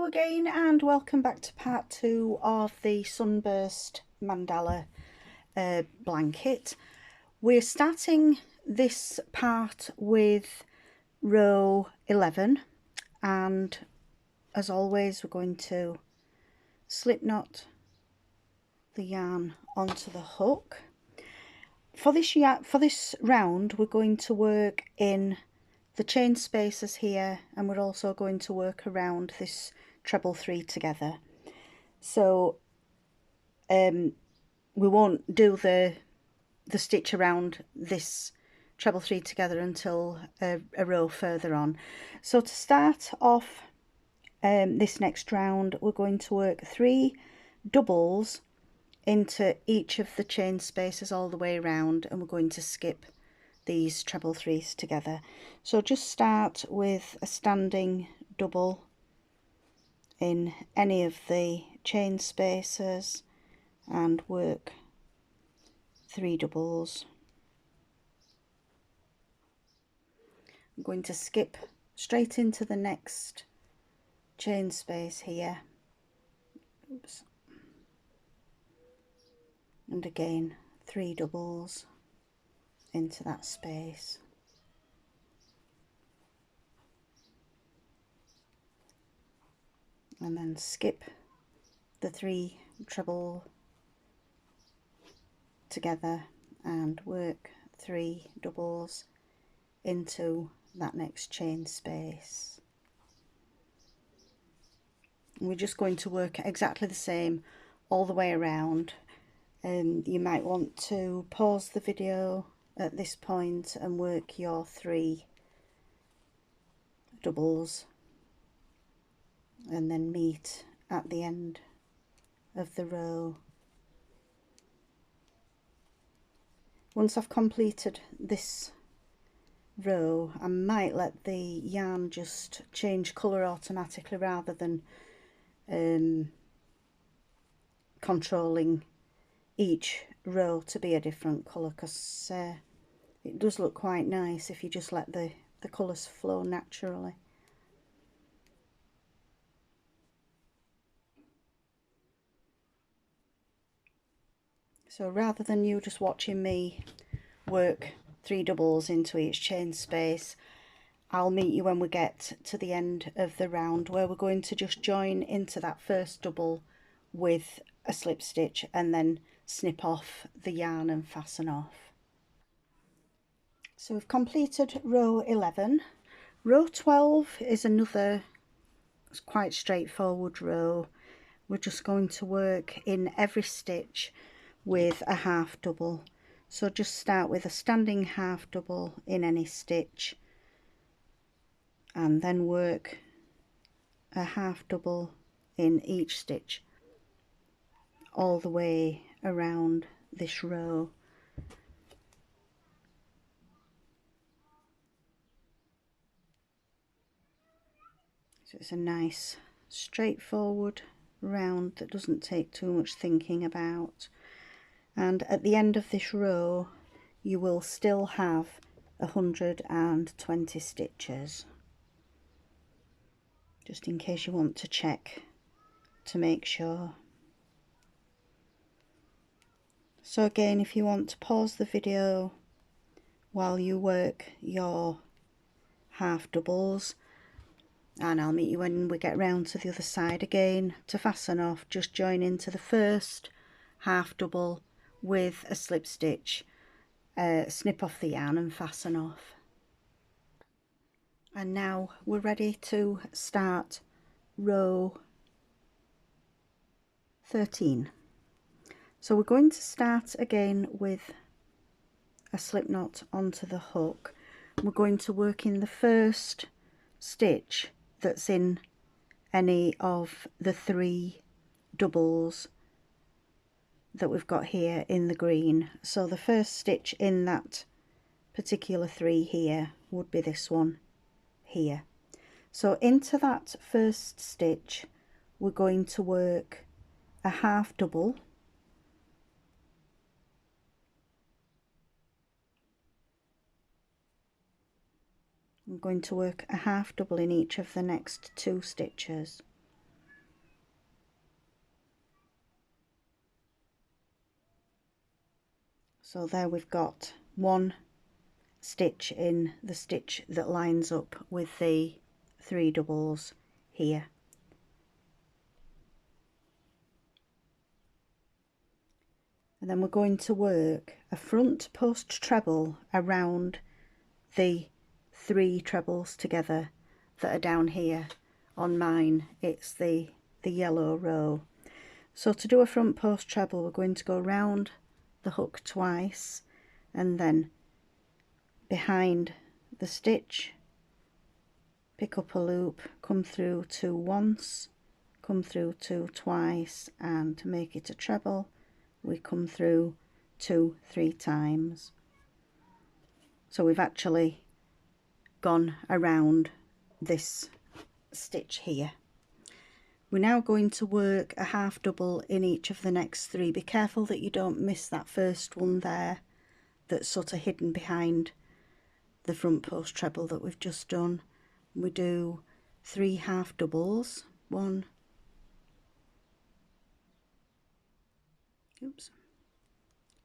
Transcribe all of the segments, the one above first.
Hello again and welcome back to part 2 of the Sunburst Mandala blanket. We're starting this part with row 11 and as always we're going to slip knot the yarn onto the hook. For this round we're going to work in the chain spaces here, and we're also going to work around this treble 3 together. So we won't do the stitch around this treble 3 together until a row further on. So to start off this next round, we're going to work 3 doubles into each of the chain spaces all the way around, and we're going to skip these treble 3s together. So just start with a standing double in any of the chain spaces and work 3 doubles. I'm going to skip straight into the next chain space here. Oops. And again 3 doubles into that space. And then skip the 3 treble together and work 3 doubles into that next chain space. And we're just going to work exactly the same all the way around. You might want to pause the video at this point and work your 3 doubles and then meet at the end of the row. Once I've completed this row, I might let the yarn just change colour automatically rather than controlling each row to be a different colour, because it does look quite nice if you just let the colours flow naturally. So rather than you just watching me work 3 doubles into each chain space, I'll meet you when we get to the end of the round, where we're going to just join into that first double with a slip stitch and then snip off the yarn and fasten off. So we've completed row 11. Row 12 is another quite straightforward row. We're just going to work in every stitch with a half double. So just start with a standing half double in any stitch and then work a half double in each stitch all the way around this row. So it's a nice straightforward round that doesn't take too much thinking about. And at the end of this row you will still have 120 stitches, just in case you want to check to make sure. So again, if you want to pause the video while you work your half doubles, and I'll meet you when we get round to the other side again. To fasten off, just join into the first half double with a slip stitch, snip off the yarn and fasten off. And now we're ready to start row 13. So we're going to start again with a slip knot onto the hook. We're going to work in the first stitch that's in any of the 3 doubles that we've got here in the green. So the first stitch in that particular 3 here would be this one here. So into that first stitch we're going to work a half double, I'm going to work a half double in each of the next 2 stitches, So there we've got one stitch in the stitch that lines up with the 3 doubles here. And then we're going to work a front post treble around the 3 trebles together that are down here. On mine it's the yellow row. So to do a front post treble, we're going to go round the hook twice and then behind the stitch, pick up a loop, come through 2 once, come through 2 twice, and to make it a treble we come through 2 3 times. So we've actually gone around this stitch here. We're now going to work a half double in each of the next 3. Be careful that you don't miss that first one there that's sort of hidden behind the front post treble that we've just done. We do 3 half doubles, 1, oops,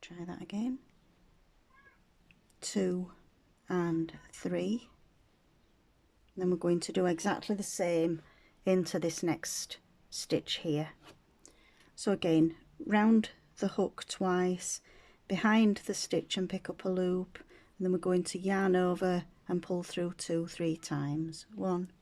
try that again, 2 and 3. And then we're going to do exactly the same into this next stitch here. So again, round the hook twice, behind the stitch and pick up a loop, and then we're going to yarn over and pull through 2 3 times, 1,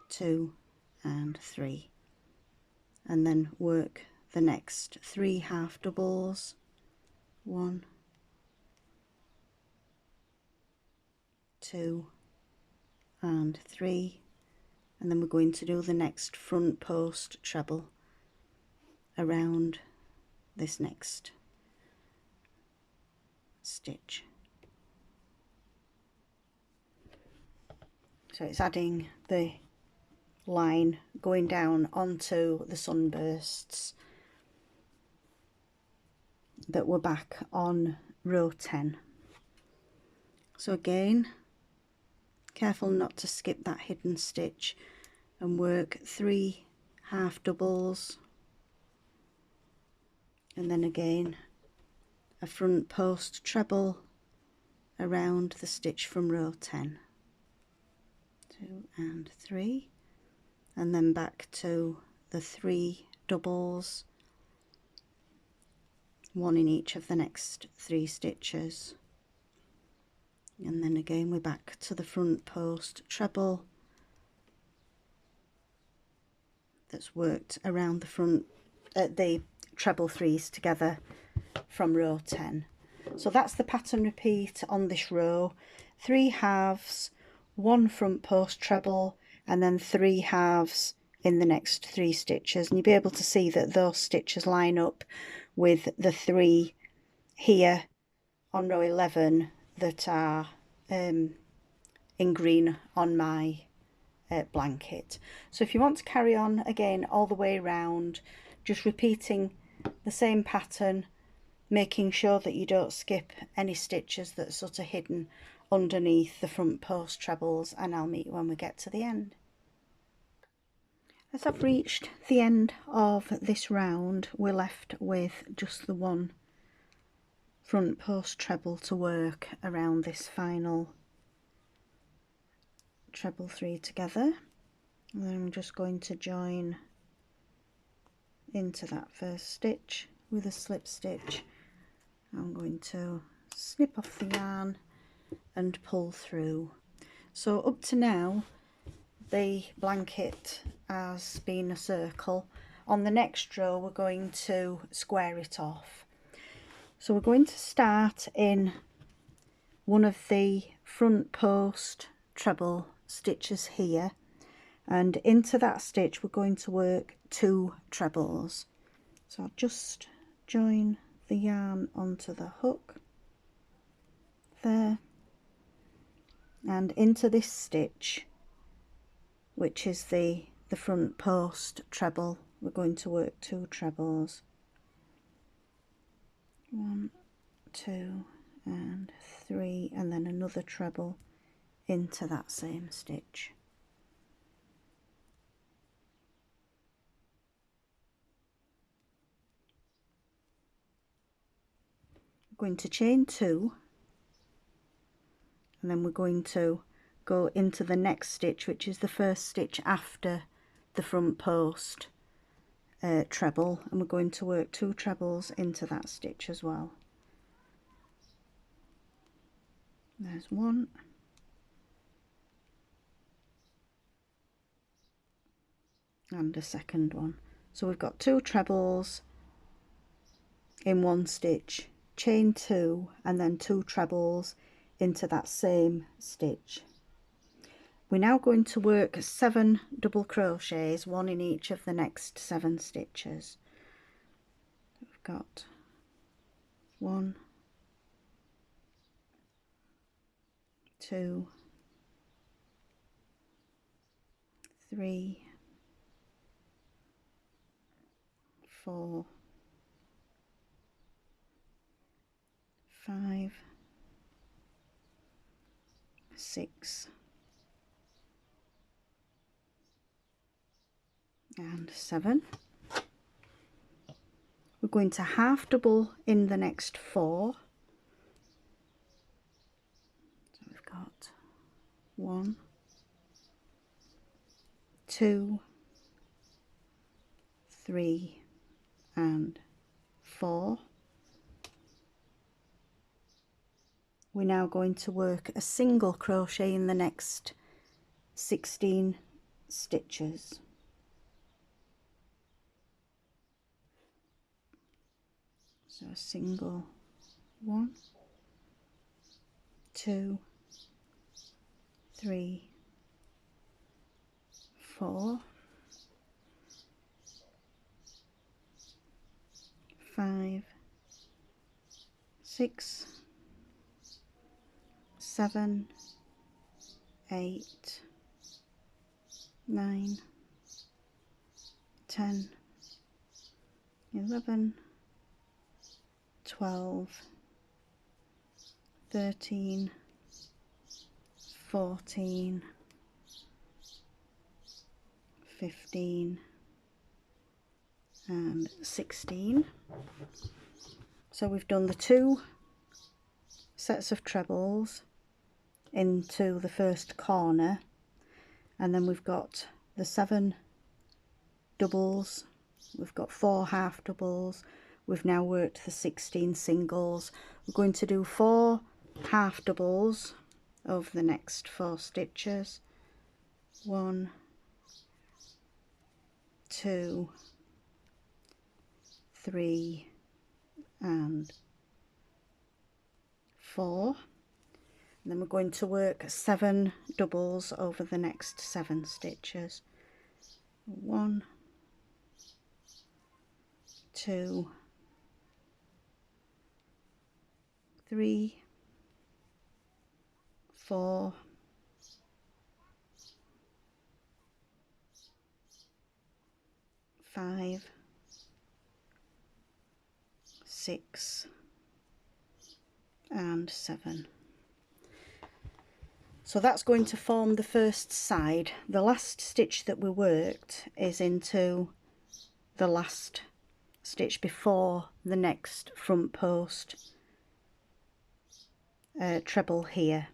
2 and 3, and then work the next 3 half doubles, 1, 2 and 3, and then we're going to do the next front post treble around this next stitch. So it's adding the line going down onto the sunbursts that were back on row 10. So again, careful not to skip that hidden stitch and work 3 half doubles, and then again a front post treble around the stitch from row 10, 2 and 3, and then back to the 3 doubles, 1 in each of the next 3 stitches, and then again we're back to the front post treble that's worked around the front the treble 3s together from row 10. So that's the pattern repeat on this row: 3 halves, 1 front post treble, and then 3 halves in the next 3 stitches, and you'll be able to see that those stitches line up with the 3 here on row 11 that are in green on my blanket. So if you want to carry on again all the way around, just repeating the same pattern, making sure that you don't skip any stitches that are sort of hidden underneath the front post trebles, and I'll meet you when we get to the end. As I've reached the end of this round, we're left with just the 1 front post treble to work around this final treble 3 together, and then I'm just going to join into that first stitch with a slip stitch. I'm going to snip off the yarn and pull through. So up to now the blanket has been a circle. On the next row we're going to square it off. So we're going to start in one of the front post treble stitches here, and into that stitch we're going to work 2 trebles. So I'll just join the yarn onto the hook there, and into this stitch, which is the front post treble, we're going to work 2 trebles, 1, 2 and 3, and then another treble into that same stitch. going to chain 2, and then we're going to go into the next stitch, which is the first stitch after the front post treble, and we're going to work 2 trebles into that stitch as well. There's one, and a second one. So we've got 2 trebles in one stitch, chain 2, and then 2 trebles into that same stitch. We're now going to work 7 double crochets, 1 in each of the next 7 stitches. We've got 1, 2, 3, 4, 5, 6, and 7. We're going to half double in the next 4. So we've got 1, 2, 3, and 4. We're now going to work a single crochet in the next 16 stitches. So a single 1, 2, 3, 4, 5, 6, 7, 8, 9, 10, 11, 12, 13, 14, 15, and 16. So we've done the 2 sets of trebles into the first corner, and then we've got the 7 doubles, we've got 4 half doubles, we've now worked the 16 singles. We're going to do 4 half doubles over the next 4 stitches. 1, 2, 3, and 4. And then we're going to work 7 doubles over the next 7 stitches. 1, 2, 3, 4, 5, 6, and 7. So that's going to form the first side. The last stitch that we worked is into the last stitch before the next front post treble here.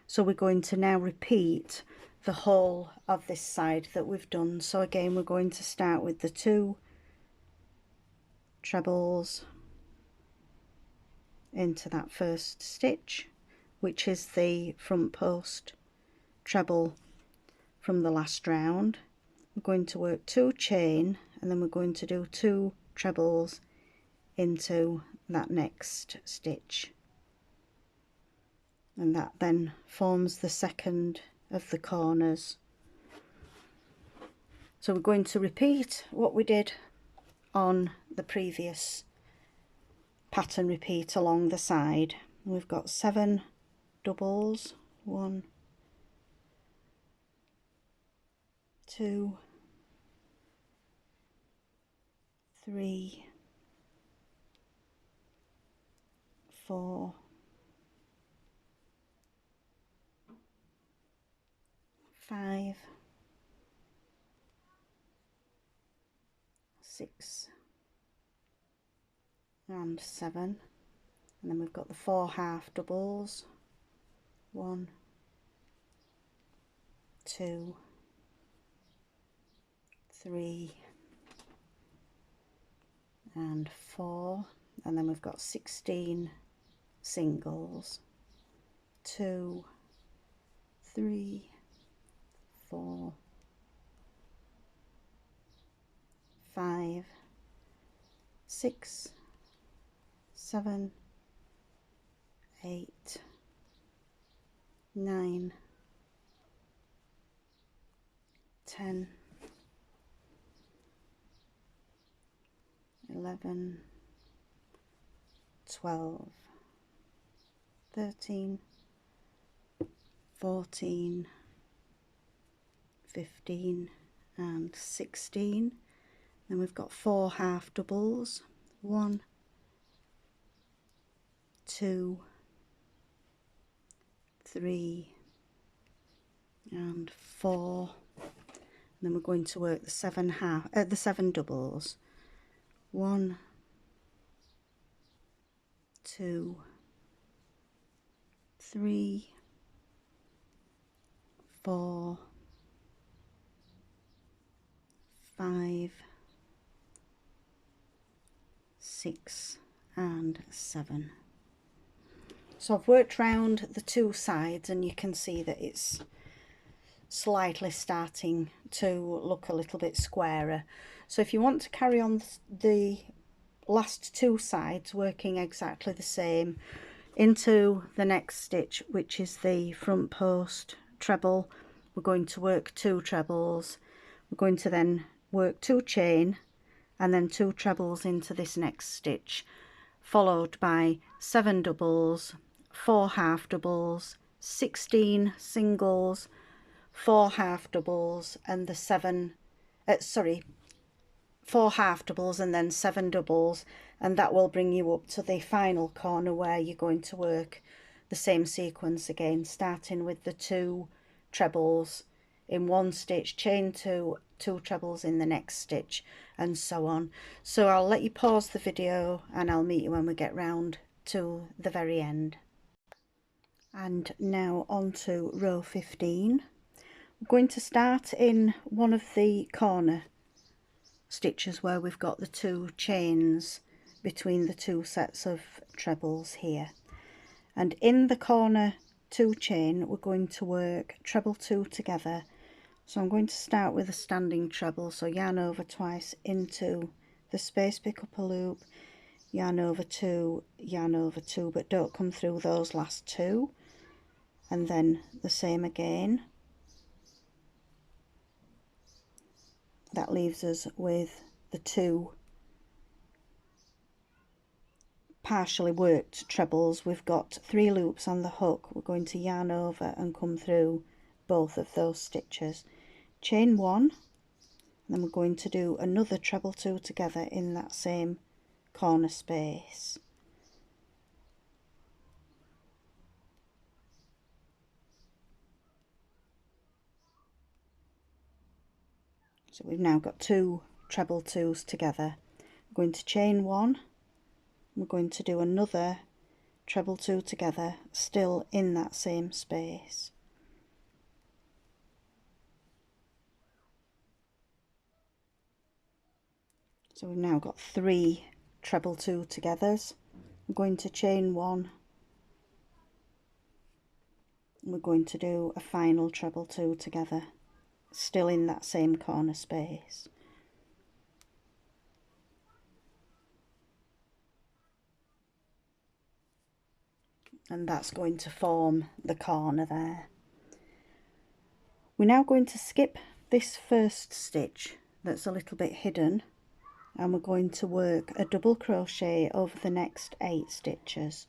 So we're going to now repeat the whole of this side that we've done. So again, we're going to start with the 2 trebles into that first stitch, which is the front post treble from the last round. We're going to work 2 chain, and then we're going to do 2 trebles into that next stitch, and that then forms the second of the corners. So we're going to repeat what we did on the previous pattern, repeat along the side. We've got 7 doubles, 1, 2, 3, 4, 5, 6, and 7. and then we've got the 4 half doubles, 1, 2, 3 and 4, and then we've got 16 singles, 2, 3, 4, 5, 6, 7, 8, 9, 10, 11, 12, 13, 14, 15 and 16. Then we've got 4 half doubles, 1, 2, 3 and 4. And then we're going to work the 7 doubles, 1, 2, 3, 4, 5, 6 and 7. So I've worked round the 2 sides, and you can see that it's slightly starting to look a little bit squarer. So if you want to carry on the last 2 sides working exactly the same into the next stitch, which is the front post treble, we're going to work 2 trebles. We're going to then work 2 chain and then 2 trebles into this next stitch, followed by 7 doubles, 4 half doubles, 16 singles, 4 half doubles, and the 4 half doubles and then 7 doubles, and that will bring you up to the final corner where you're going to work the same sequence again, starting with the 2 trebles in one stitch, chain 2, 2 trebles in the next stitch, and so on. So I'll let you pause the video and I'll meet you when we get round to the very end. And now on to row 15. We're going to start in one of the corner stitches where we've got the 2 chains between the 2 sets of trebles here, and in the corner 2 chain we're going to work treble 2 together. So I'm going to start with a standing treble, so yarn over twice into the space, pick up a loop, yarn over 2, but don't come through those last 2, and then the same again. That leaves us with the 2 partially worked trebles. We've got 3 loops on the hook. We're going to yarn over and come through both of those stitches, chain 1, and then we're going to do another treble 2 together in that same corner space. So we've now got 2 treble 2s together. We're going to chain 1, we're going to do another treble 2 together, still in that same space. So we've now got 3 treble 2 togethers. I'm going to chain 1, and we're going to do a final treble 2 together, still in that same corner space. And that's going to form the corner there. We're now going to skip this first stitch that's a little bit hidden, and we're going to work a double crochet over the next 8 stitches.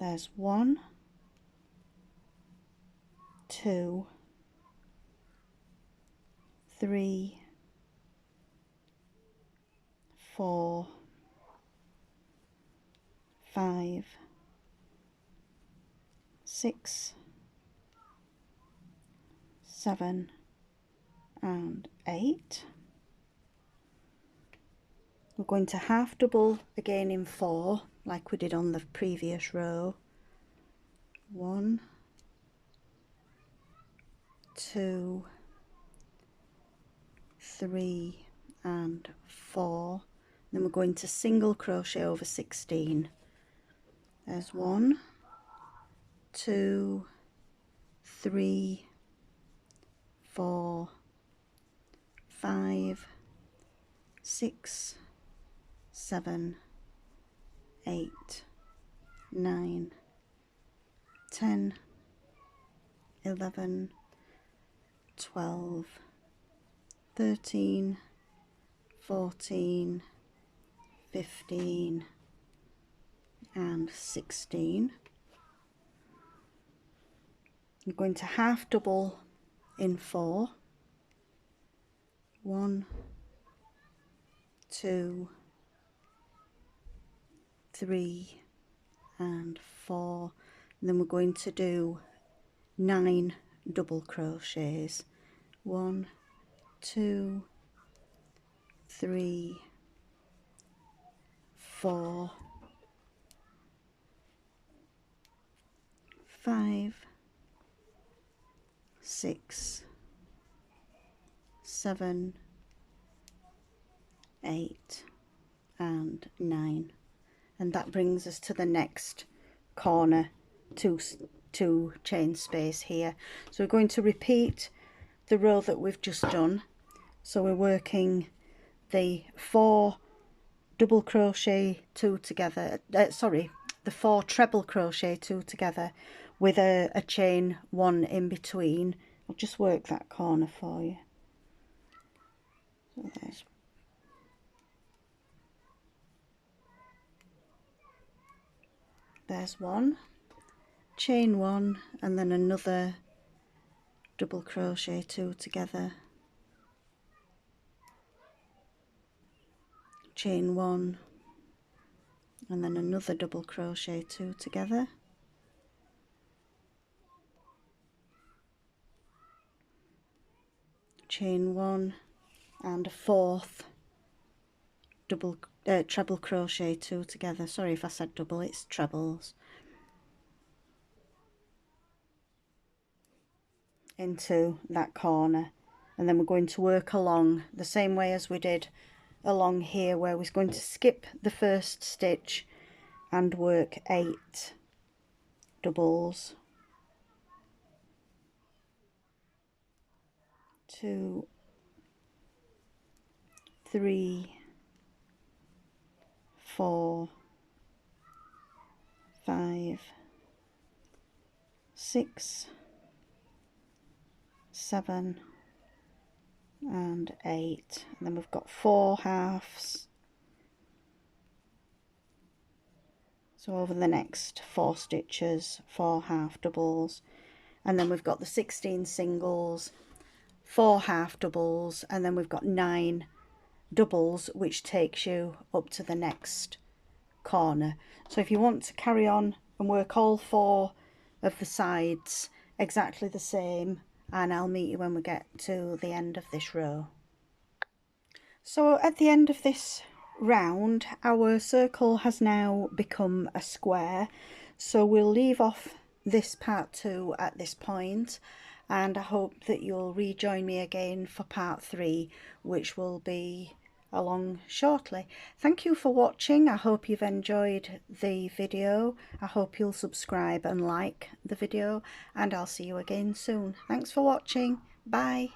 There's 1, 2, 3, 4, 5, 6, 7 and 8. We're going to half double again in 4, like we did on the previous row. 1, 2, 3 and 4. Then we're going to single crochet over 16. There's 1, 2, 3, 4, 5, 6, 7, 8, 9, 10, 11, 12, 13, 14, 15 and 16. I'm going to half double in 4. 1, 2, 3 and 4, and then we're going to do 9 double crochets. 1, 2, 3, 4, 5, 6, 7, 8 and 9, and that brings us to the next corner, two chain space here. So we're going to repeat the row that we've just done. So we're working the 4 double crochet 2 together, the 4 treble crochet 2 together with a chain 1 in between. I'll just work that corner for you. So there's 1, chain 1 and then another double crochet 2 together, chain 1 and then another double crochet 2 together, chain 1 and a 4th double treble crochet 2 together. Sorry if I said double, it's trebles, into that corner. And then we're going to work along the same way as we did along here, where we're going to skip the first stitch and work 8 doubles. 2, 3, 4, 5, 6, 7 and 8, and then we've got 4 halves. So over the next 4 stitches, 4 half doubles, and then we've got the 16 singles, 4 half doubles, and then we've got 9 doubles, which takes you up to the next corner. So if you want to carry on and work all 4 of the sides exactly the same, and I'll meet you when we get to the end of this row. So at the end of this round, our circle has now become a square, so we'll leave off this part 2 at this point, and I hope that you'll rejoin me again for part 3, which will be along shortly. Thank you for watching. I hope you've enjoyed the video. I hope you'll subscribe and like the video, and I'll see you again soon. Thanks for watching. Bye.